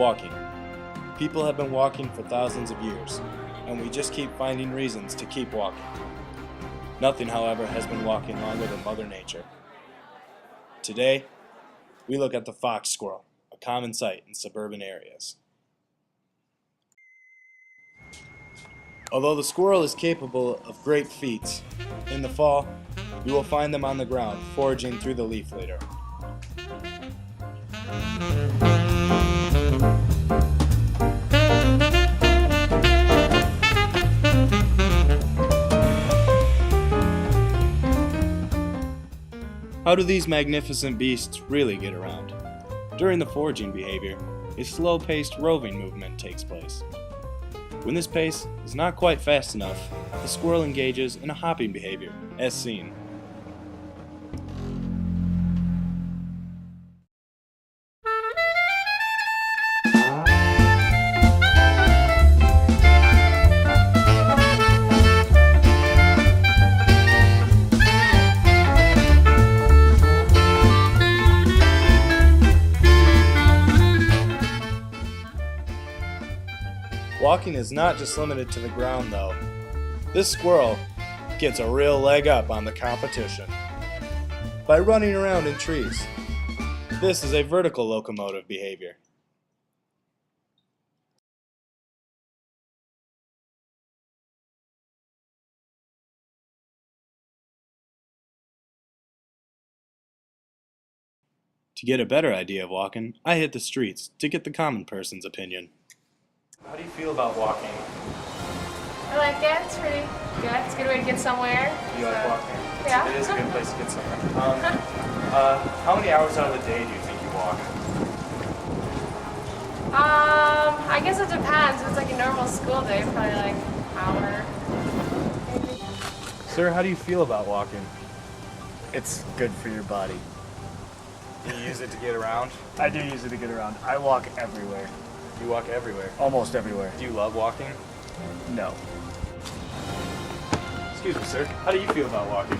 walking. People have been walking for thousands of years, and we just keep finding reasons to keep walking. Nothing, however, has been walking longer than Mother Nature. Today, we look at the fox squirrel, a common sight in suburban areas. Although the squirrel is capable of great feats, in the fall, you will find them on the ground foraging through the leaf litter. How do these magnificent beasts really get around? During the foraging behavior, a slow-paced roving movement takes place. When this pace is not quite fast enough, the squirrel engages in a hopping behavior, as seen. Walking is not just limited to the ground, though. This squirrel gets a real leg up on the competition by running around in trees. This is a vertical locomotive behavior. To get a better idea of walking, I hit the streets to get the common person's opinion. How do you feel about walking? I like it. It's pretty good. It's a good way to get somewhere. You like walking? Yeah. It is a good place to get somewhere. How many hours out of the day do you think you walk? I guess it depends. If it's like a normal school day, probably like an hour. Maybe. Sir, how do you feel about walking? It's good for your body. Do you use it to get around? I do use it to get around. I walk everywhere. You walk everywhere. Almost everywhere. Do you love walking? No. Excuse me, sir. How do you feel about walking?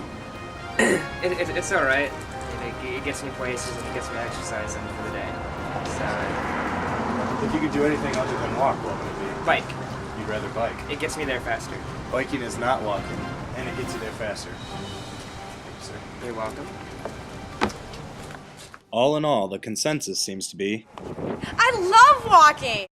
It's all right. It gets me places and it gets me exercising for the day. So, If you could do anything other than walk, what would it be? bike. You'd rather bike. It gets me there faster. Biking is not walking, and it gets you there faster. Thank you, sir. You're welcome. All in all, the consensus seems to be I love walking!